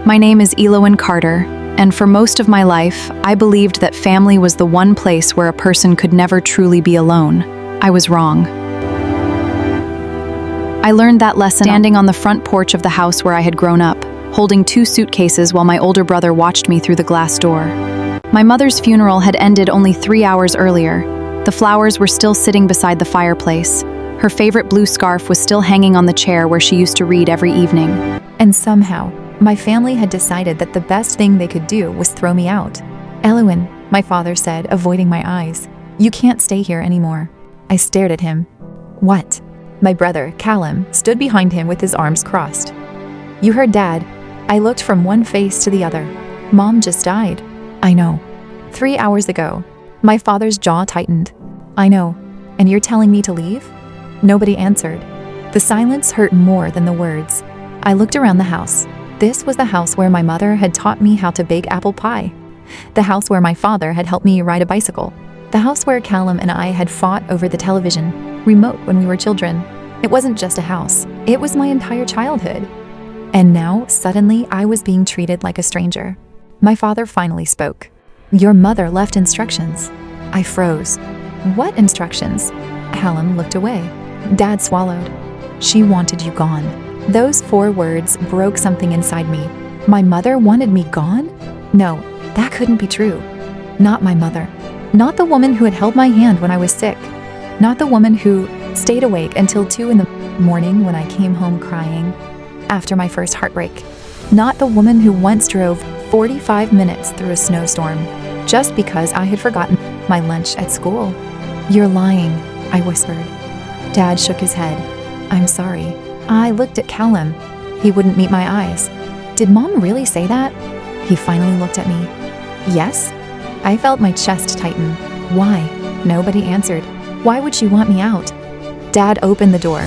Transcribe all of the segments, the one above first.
My name is Elowen Carter, and for most of my life, I believed that family was the one place where a person could never truly be alone. I was wrong. I learned that lesson standing on the front porch of the house where I had grown up, holding 2 suitcases while my older brother watched me through the glass door. My mother's funeral had ended only 3 hours earlier. The flowers were still sitting beside the fireplace. Her favorite blue scarf was still hanging on the chair where she used to read every evening. And somehow, my family had decided that the best thing they could do was throw me out. "Elowen," my father said, avoiding my eyes. "You can't stay here anymore." I stared at him. "What?" My brother, Callum, stood behind him with his arms crossed. "You heard Dad." I looked from one face to the other. "Mom just died." "I know." 3 hours ago." My father's jaw tightened. "I know. And you're telling me to leave?" Nobody answered. The silence hurt more than the words. I looked around the house. This was the house where my mother had taught me how to bake apple pie. The house where my father had helped me ride a bicycle. The house where Callum and I had fought over the television remote when we were children. It wasn't just a house. It was my entire childhood. And now, suddenly, I was being treated like a stranger. My father finally spoke. "Your mother left instructions." I froze. "What instructions?" Callum looked away. Dad swallowed. "She wanted you gone." Those 4 words broke something inside me. My mother wanted me gone? No, that couldn't be true. Not my mother. Not the woman who had held my hand when I was sick. Not the woman who stayed awake until 2 in the morning when I came home crying after my first heartbreak. Not the woman who once drove 45 minutes through a snowstorm just because I had forgotten my lunch at school. "You're lying," I whispered. Dad shook his head. "I'm sorry." I looked at Callum. He wouldn't meet my eyes. "Did Mom really say that?" He finally looked at me. "Yes." I felt my chest tighten. "Why?" Nobody answered. "Why would she want me out?" Dad opened the door.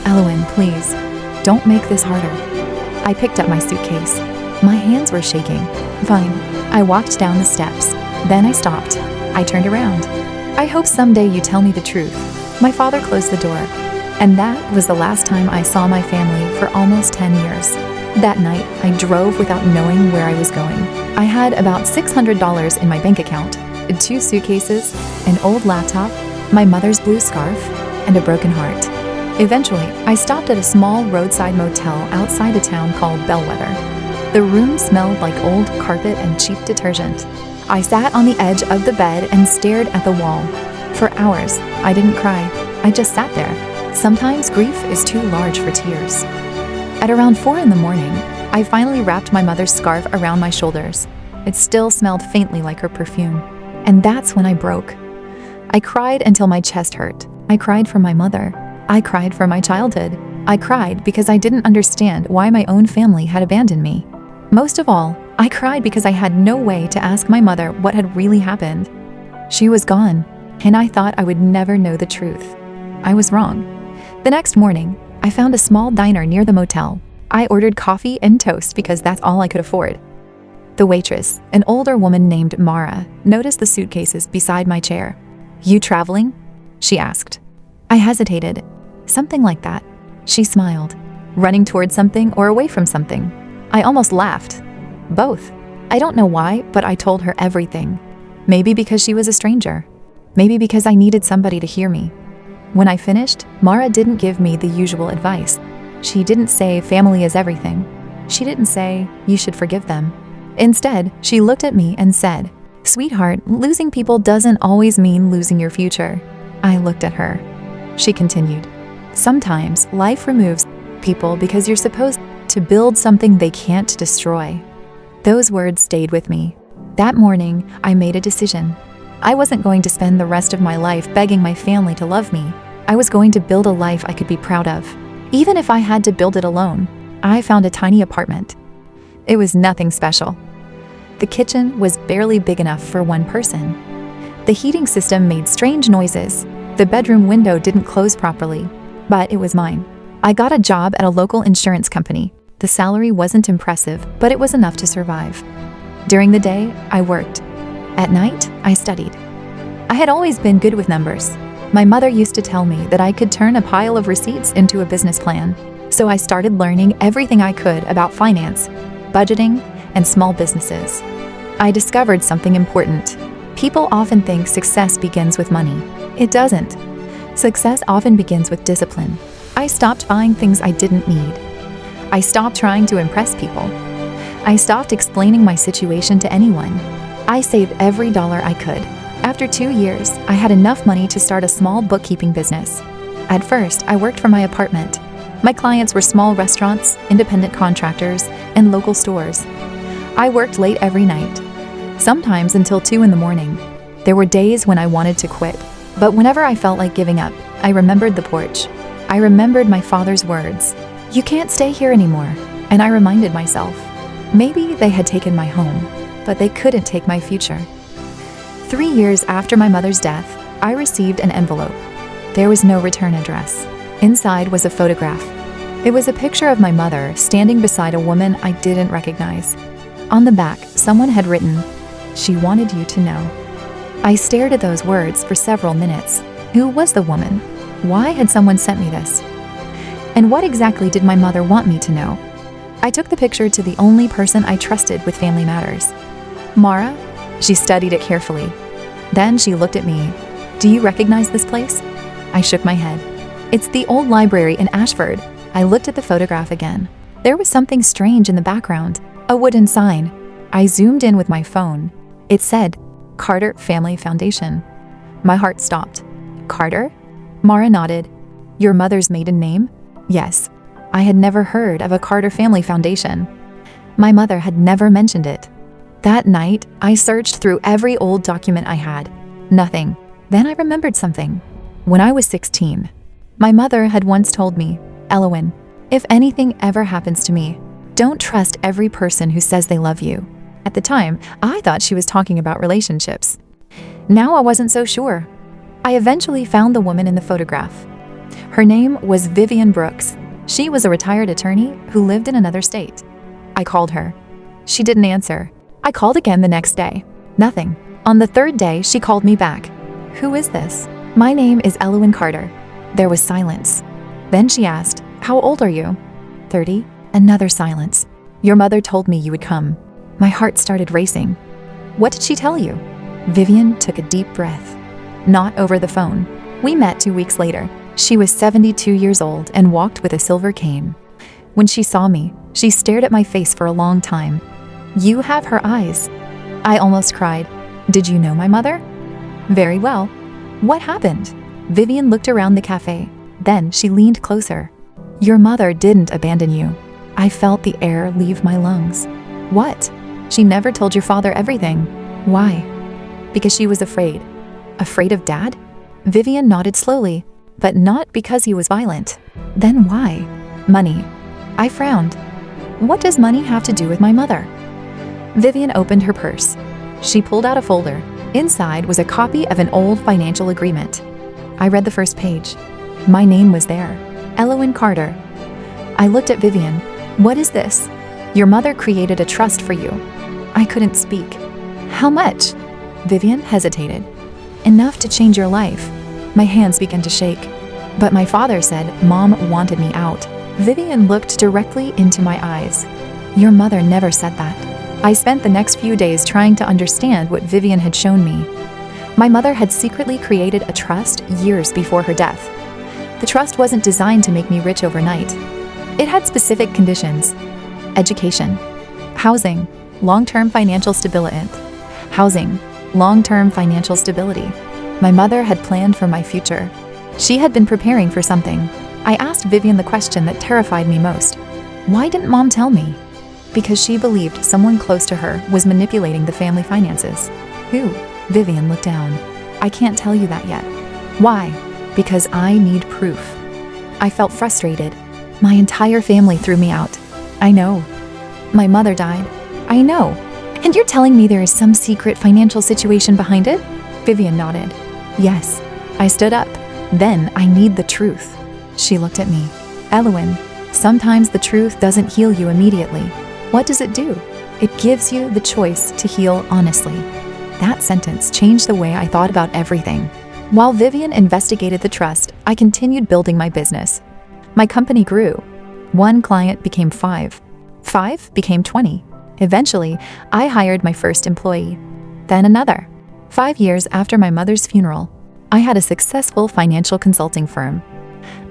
"Elowen, please, don't make this harder." I picked up my suitcase. My hands were shaking. "Fine." I walked down the steps. Then I stopped. I turned around. "I hope someday you tell me the truth." My father closed the door. And that was the last time I saw my family for almost 10 years. That night, I drove without knowing where I was going. I had about $600 in my bank account, 2 suitcases, an old laptop, my mother's blue scarf, and a broken heart. Eventually, I stopped at a small roadside motel outside a town called Bellwether. The room smelled like old carpet and cheap detergent. I sat on the edge of the bed and stared at the wall. For hours, I didn't cry. I just sat there. Sometimes grief is too large for tears. At around 4 in the morning, I finally wrapped my mother's scarf around my shoulders. It still smelled faintly like her perfume. And that's when I broke. I cried until my chest hurt. I cried for my mother. I cried for my childhood. I cried because I didn't understand why my own family had abandoned me. Most of all, I cried because I had no way to ask my mother what had really happened. She was gone, and I thought I would never know the truth. I was wrong. The next morning, I found a small diner near the motel. I ordered coffee and toast because that's all I could afford. The waitress, an older woman named Mara, noticed the suitcases beside my chair. "You traveling?" she asked. I hesitated. "Something like that." She smiled. "Running towards something or away from something?" I almost laughed. "Both." I don't know why, but I told her everything. Maybe because she was a stranger. Maybe because I needed somebody to hear me. When I finished, Mara didn't give me the usual advice. She didn't say family is everything. She didn't say you should forgive them. Instead, she looked at me and said, "Sweetheart, losing people doesn't always mean losing your future." I looked at her. She continued, "Sometimes life removes people because you're supposed to build something they can't destroy." Those words stayed with me. That morning, I made a decision. I wasn't going to spend the rest of my life begging my family to love me. I was going to build a life I could be proud of, even if I had to build it alone. I found a tiny apartment. It was nothing special. The kitchen was barely big enough for one person. The heating system made strange noises. The bedroom window didn't close properly, but it was mine. I got a job at a local insurance company. The salary wasn't impressive, but it was enough to survive. During the day, I worked. At night, I studied. I had always been good with numbers. My mother used to tell me that I could turn a pile of receipts into a business plan. So I started learning everything I could about finance. budgeting, and small businesses. I discovered something important. People often think success begins with money. It doesn't. Success often begins with discipline. I stopped buying things I didn't need. I stopped trying to impress people. I stopped explaining my situation to anyone. I saved every dollar I could. After 2 years, I had enough money to start a small bookkeeping business. At first, I worked from my apartment. My clients were small restaurants, independent contractors, and local stores. I worked late every night, sometimes until 2 in the morning. There were days when I wanted to quit, but whenever I felt like giving up, I remembered the porch. I remembered my father's words, "You can't stay here anymore," and I reminded myself, maybe they had taken my home, but they couldn't take my future. 3 years after my mother's death, I received an envelope. There was no return address. Inside was a photograph. It was a picture of my mother standing beside a woman I didn't recognize. On the back, someone had written, "She wanted you to know." I stared at those words for several minutes. Who was the woman? Why had someone sent me this? And what exactly did my mother want me to know? I took the picture to the only person I trusted with family matters. "Mara?" She studied it carefully. Then she looked at me. "Do you recognize this place?" I shook my head. "It's the old library in Ashford." I looked at the photograph again. There was something strange in the background, a wooden sign. I zoomed in with my phone. It said, "Carter Family Foundation." My heart stopped. "Carter?" Mara nodded. "Your mother's maiden name?" "Yes." I had never heard of a Carter Family Foundation. My mother had never mentioned it. That night, I searched through every old document I had. Nothing. Then I remembered something. When I was 16, my mother had once told me, "Elowen, if anything ever happens to me, don't trust every person who says they love you." At the time, I thought she was talking about relationships. Now I wasn't so sure. I eventually found the woman in the photograph. Her name was Vivian Brooks. She was a retired attorney who lived in another state. I called her. She didn't answer. I called again the next day. Nothing. On the third day, she called me back. "Who is this?" "My name is Elowen Carter." There was silence. Then she asked, "How old are you?" 30. Another silence. "Your mother told me you would come." My heart started racing. "What did she tell you?" Vivian took a deep breath. "Not over the phone." We met 2 weeks later. She was 72 years old and walked with a silver cane. When she saw me, she stared at my face for a long time. "You have her eyes." I almost cried. "Did you know my mother?" "Very well." "What happened?" Vivian looked around the cafe. Then she leaned closer. "Your mother didn't abandon you." I felt the air leave my lungs. "What?" "She never told your father everything." "Why?" "Because she was afraid." "Afraid of Dad?" Vivian nodded slowly. "But not because he was violent." "Then why?" "Money." I frowned. "What does money have to do with my mother?" Vivian opened her purse. She pulled out a folder. Inside was a copy of an old financial agreement. I read the first page. My name was there. Elowen Carter. I looked at Vivian. "What is this?" "Your mother created a trust for you." I couldn't speak. "How much?" Vivian hesitated. "Enough to change your life." My hands began to shake. "But my father said Mom wanted me out." Vivian looked directly into my eyes. "Your mother never said that." I spent the next few days trying to understand what Vivian had shown me. My mother had secretly created a trust years before her death. The trust wasn't designed to make me rich overnight. It had specific conditions: education, housing, long-term financial stability. Housing, long-term financial stability. My mother had planned for my future. She had been preparing for something. I asked Vivian the question that terrified me most. Why didn't Mom tell me? Because she believed someone close to her was manipulating the family finances. Who? Vivian looked down. I can't tell you that yet. Why? Because I need proof. I felt frustrated. My entire family threw me out. I know. My mother died. I know. And you're telling me there is some secret financial situation behind it? Vivian nodded. Yes. I stood up. Then I need the truth. She looked at me. Elowen, sometimes the truth doesn't heal you immediately. What does it do? It gives you the choice to heal honestly. That sentence changed the way I thought about everything. While Vivian investigated the trust, I continued building my business. My company grew. 1 client became 5. 5 became 20. Eventually, I hired my first employee. Then another. 5 years after my mother's funeral, I had a successful financial consulting firm.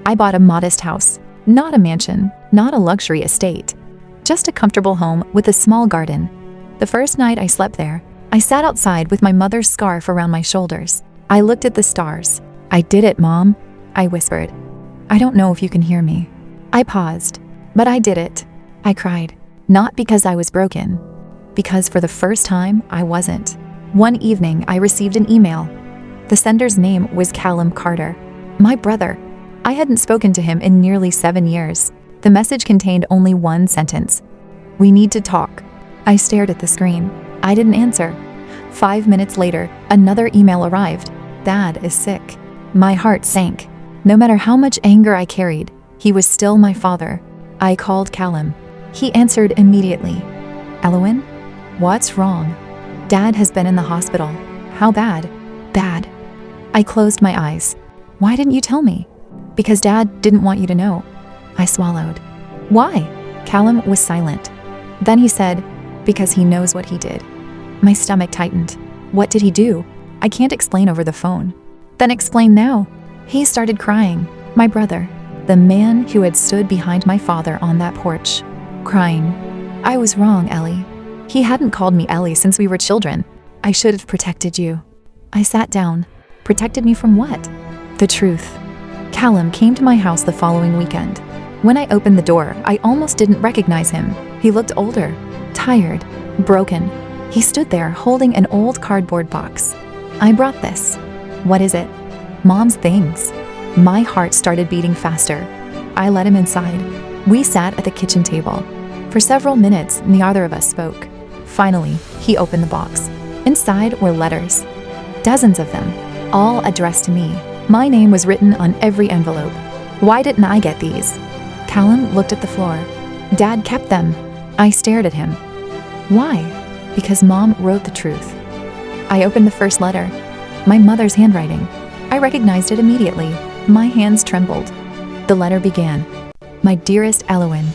I bought a modest house, not a mansion, not a luxury estate, just a comfortable home with a small garden. The first night I slept there, I sat outside with my mother's scarf around my shoulders. I looked at the stars. "I did it, Mom," I whispered. "I don't know if you can hear me." I paused. "But I did it." I cried. Not because I was broken, because for the first time, I wasn't. One evening, I received an email. The sender's name was Elowen Carter, my brother. I hadn't spoken to him in nearly 7 years. The message contained only one sentence. "We need to talk." I stared at the screen. I didn't answer. 5 minutes later, another email arrived. "Dad is sick." My heart sank. No matter how much anger I carried, he was still my father. I called Callum. He answered immediately. "Elowen? What's wrong?" "Dad has been in the hospital." "How bad?" "Bad." I closed my eyes. "Why didn't you tell me?" "Because Dad didn't want you to know." I swallowed. "Why?" Callum was silent. Then he said, "Because he knows what he did." My stomach tightened. "What did he do?" "I can't explain over the phone." "Then explain now." He started crying. My brother, the man who had stood behind my father on that porch, crying. "I was wrong, Ellie. He hadn't called me Ellie since we were children. I should have protected you." I sat down. Protected me from what? The truth. Callum came to my house the following weekend. When I opened the door, I almost didn't recognize him. He looked older, tired, broken. He stood there holding an old cardboard box. "I brought this." "What is it?" "Mom's things." My heart started beating faster. I let him inside. We sat at the kitchen table. For several minutes, neither of us spoke. Finally, he opened the box. Inside were letters. Dozens of them, all addressed to me. My name was written on every envelope. Why didn't I get these? Callum looked at the floor. "Dad kept them." I stared at him. "Why?" "Because Mom wrote the truth." I opened the first letter. My mother's handwriting. I recognized it immediately. My hands trembled. The letter began, "My dearest Elowen."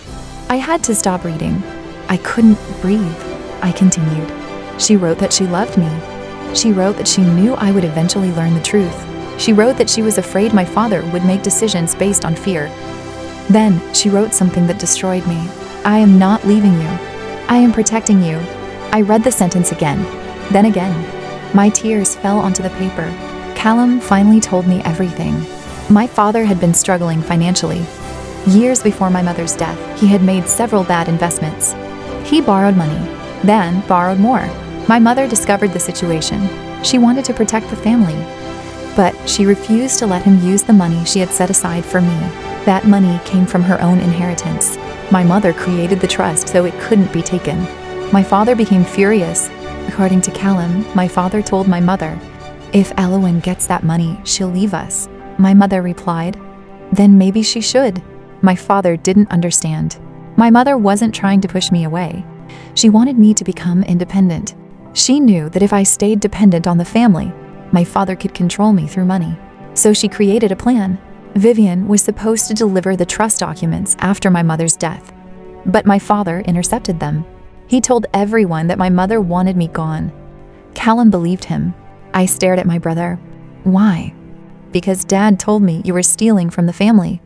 I had to stop reading. I couldn't breathe. I continued. She wrote that she loved me. She wrote that she knew I would eventually learn the truth. She wrote that she was afraid my father would make decisions based on fear. Then she wrote something that destroyed me. "I am not leaving you. I am protecting you." I read the sentence again, then again. My tears fell onto the paper. Callum finally told me everything. My father had been struggling financially. Years before my mother's death, he had made several bad investments. He borrowed money, then borrowed more. My mother discovered the situation. She wanted to protect the family, but she refused to let him use the money she had set aside for me. That money came from her own inheritance. My mother created the trust so it couldn't be taken. My father became furious. According to Callum, my father told my mother, "If Elowen gets that money, she'll leave us." My mother replied, "Then maybe she should." My father didn't understand. My mother wasn't trying to push me away. She wanted me to become independent. She knew that if I stayed dependent on the family, my father could control me through money. So she created a plan. Vivian was supposed to deliver the trust documents after my mother's death, but my father intercepted them. He told everyone that my mother wanted me gone. Callum believed him. I stared at my brother. "Why?" "Because Dad told me you were stealing from the family."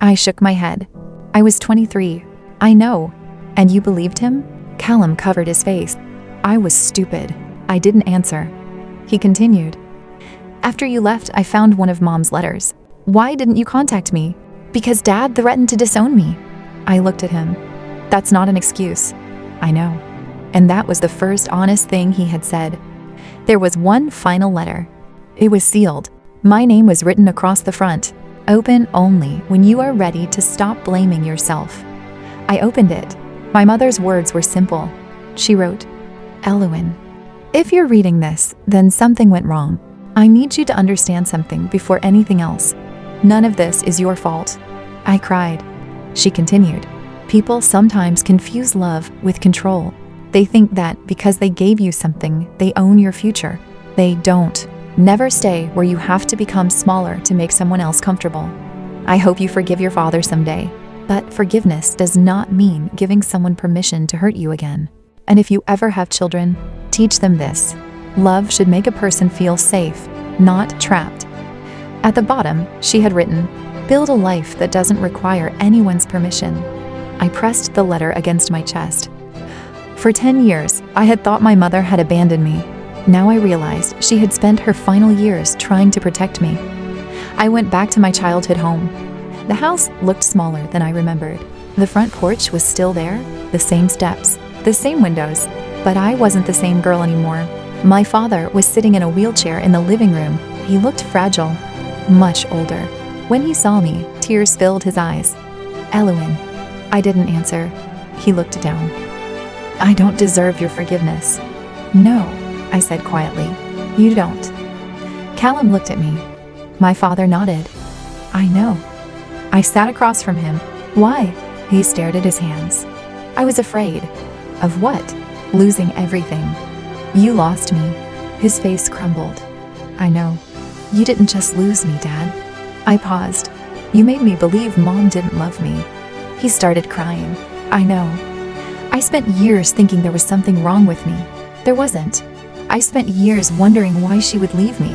I shook my head. "I was 23. I know." "And you believed him?" Callum covered his face. I was stupid. I didn't answer. He continued. "After you left, I found one of Mom's letters. Why didn't you contact me?" "Because Dad threatened to disown me." I looked at him. "That's not an excuse." "I know." And that was the first honest thing he had said. There was one final letter. It was sealed. My name was written across the front. "Open only when you are ready to stop blaming yourself." I opened it. My mother's words were simple. She wrote, "Elowen, if you're reading this, then something went wrong. I need you to understand something before anything else. None of this is your fault." I cried. She continued, "People sometimes confuse love with control. They think that because they gave you something, they own your future. They don't. Never stay where you have to become smaller to make someone else comfortable. I hope you forgive your father someday. But forgiveness does not mean giving someone permission to hurt you again. And if you ever have children, teach them this. Love should make a person feel safe, not trapped. At the bottom, she had written, "Build a life that doesn't require anyone's permission." I pressed the letter against my chest. For 10 years, I had thought my mother had abandoned me. Now I realized she had spent her final years trying to protect me. I went back to my childhood home. The house looked smaller than I remembered. The front porch was still there, the same steps, the same windows, but I wasn't the same girl anymore. My father was sitting in a wheelchair in the living room. He looked fragile, much older. When he saw me, tears filled his eyes. "Elowen." I didn't answer. He looked down. "I don't deserve your forgiveness." "No," I said quietly. "You don't." Callum looked at me. My father nodded. "I know." I sat across from him. "Why?" He stared at his hands. "I was afraid." "Of what?" "Losing everything." "You lost me." His face crumbled. "I know. You didn't just lose me, Dad." I paused. "You made me believe Mom didn't love me." He started crying. "I know. I spent years thinking there was something wrong with me. There wasn't. I spent years wondering why she would leave me.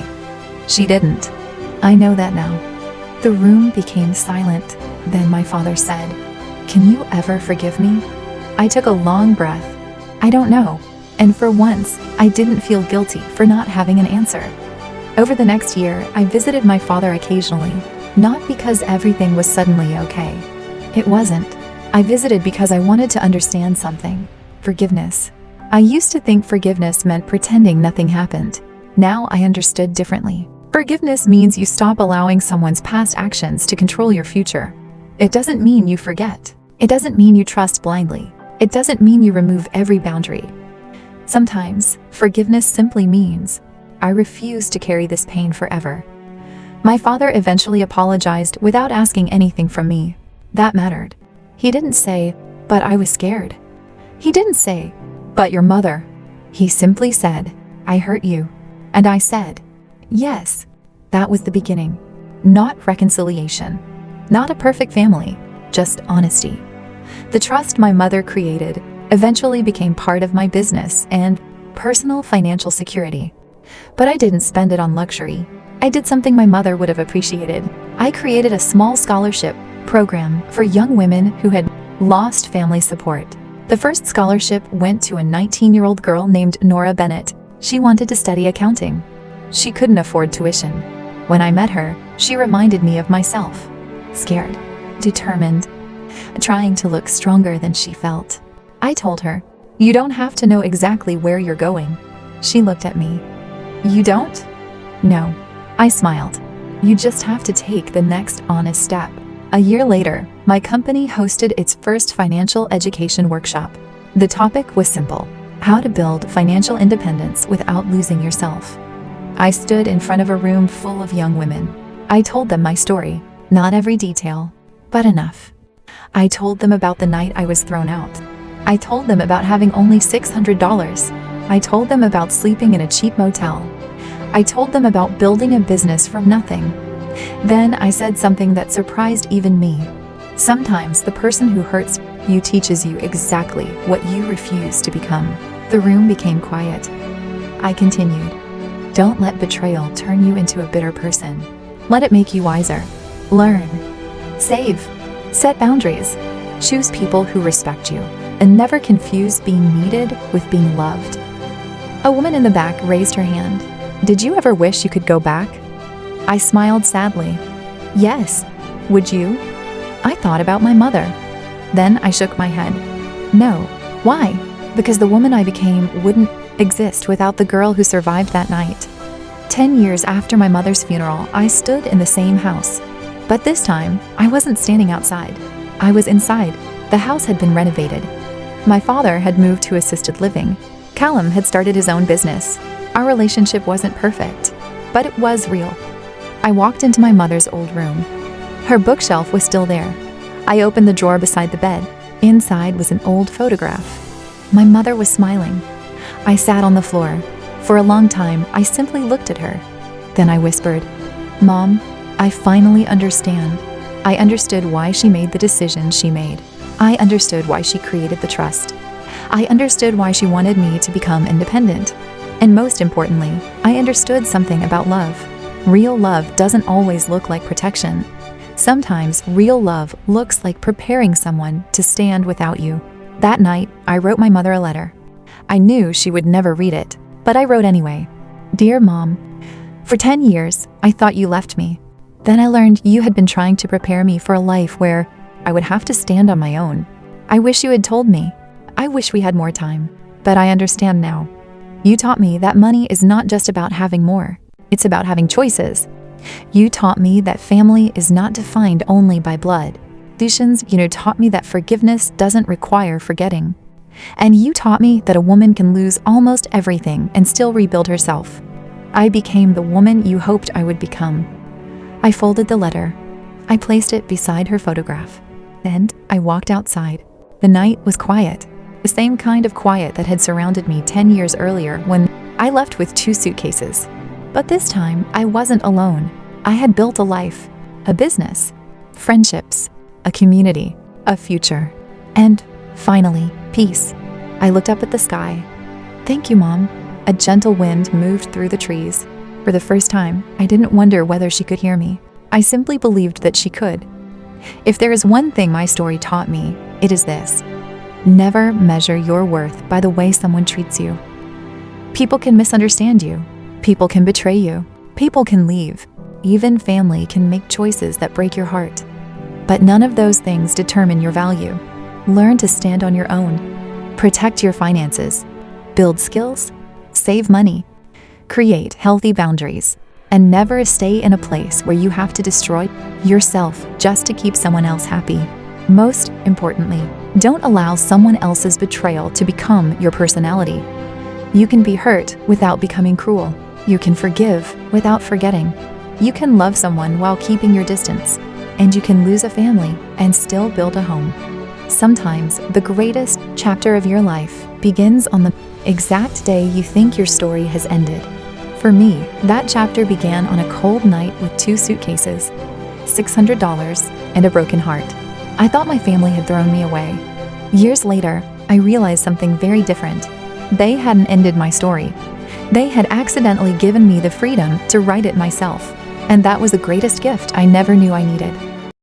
She didn't. I know that now." The room became silent. Then my father said, "Can you ever forgive me?" I took a long breath. "I don't know." And for once, I didn't feel guilty for not having an answer. Over the next year, I visited my father occasionally, not because everything was suddenly okay. It wasn't. I visited because I wanted to understand something. Forgiveness. I used to think forgiveness meant pretending nothing happened. Now I understood differently. Forgiveness means you stop allowing someone's past actions to control your future. It doesn't mean you forget. It doesn't mean you trust blindly. It doesn't mean you remove every boundary. Sometimes, forgiveness simply means, I refuse to carry this pain forever. My father eventually apologized without asking anything from me. That mattered. He didn't say, "But I was scared." He didn't say, "But your mother." He simply said, "I hurt you." And I said, "Yes." That was the beginning. Not reconciliation. Not a perfect family. Just honesty. The trust my mother created eventually became part of my business and personal financial security. But I didn't spend it on luxury. I did something my mother would have appreciated. I created a small scholarship program for young women who had lost family support. The first scholarship went to a 19-year-old girl named Nora Bennett. She wanted to study accounting. She couldn't afford tuition. When I met her, she reminded me of myself. Scared, determined, trying to look stronger than she felt. I told her, "You don't have to know exactly where you're going." She looked at me. "You don't?" "No." I smiled. "You just have to take the next honest step." A year later, my company hosted its first financial education workshop. The topic was simple: how to build financial independence without losing yourself. I stood in front of a room full of young women. I told them my story, not every detail, but enough. I told them about the night I was thrown out. I told them about having only $600. I told them about sleeping in a cheap motel. I told them about building a business from nothing. Then I said something that surprised even me. Sometimes the person who hurts you teaches you exactly what you refuse to become. The room became quiet. I continued. Don't let betrayal turn you into a bitter person. Let it make you wiser. Learn. Save. Set boundaries. Choose people who respect you. And never confuse being needed with being loved. A woman in the back raised her hand. Did you ever wish you could go back? I smiled sadly. Yes. Would you? I thought about my mother. Then I shook my head. No. Why? Because the woman I became wouldn't exist without the girl who survived that night. 10 years after my mother's funeral, I stood in the same house. But this time, I wasn't standing outside. I was inside. The house had been renovated. My father had moved to assisted living. Callum had started his own business. Our relationship wasn't perfect, but it was real. I walked into my mother's old room. Her bookshelf was still there. I opened the drawer beside the bed. Inside was an old photograph. My mother was smiling. I sat on the floor. For a long time, I simply looked at her. Then I whispered, "Mom, I finally understand. I understood why she made the decisions she made. I understood why she created the trust. I understood why she wanted me to become independent. And most importantly, I understood something about love. Real love doesn't always look like protection. Sometimes real love looks like preparing someone to stand without you. That night, I wrote my mother a letter. I knew she would never read it, but I wrote anyway. Dear Mom, for 10 years, I thought you left me. Then I learned you had been trying to prepare me for a life where I would have to stand on my own. I wish you had told me. I wish we had more time, but I understand now. You taught me that money is not just about having more. It's about having choices. You taught me that family is not defined only by blood. You taught me that forgiveness doesn't require forgetting. And you taught me that a woman can lose almost everything and still rebuild herself. I became the woman you hoped I would become. I folded the letter. I placed it beside her photograph. And I walked outside. The night was quiet. The same kind of quiet that had surrounded me 10 years earlier when I left with 2 suitcases. But this time, I wasn't alone. I had built a life, a business, friendships, a community, a future, and finally, peace. I looked up at the sky. Thank you, Mom. A gentle wind moved through the trees. For the first time, I didn't wonder whether she could hear me. I simply believed that she could. If there is one thing my story taught me, it is this. Never measure your worth by the way someone treats you. People can misunderstand you. People can betray you. People can leave. Even family can make choices that break your heart. But none of those things determine your value. Learn to stand on your own. Protect your finances. Build skills. Save money. Create healthy boundaries. And never stay in a place where you have to destroy yourself just to keep someone else happy. Most importantly, don't allow someone else's betrayal to become your personality. You can be hurt without becoming cruel. You can forgive without forgetting. You can love someone while keeping your distance. And you can lose a family and still build a home. Sometimes the greatest chapter of your life begins on the exact day you think your story has ended. For me, that chapter began on a cold night with 2 suitcases, $600, and a broken heart. I thought my family had thrown me away. Years later, I realized something very different. They hadn't ended my story. They had accidentally given me the freedom to write it myself. And that was the greatest gift I never knew I needed.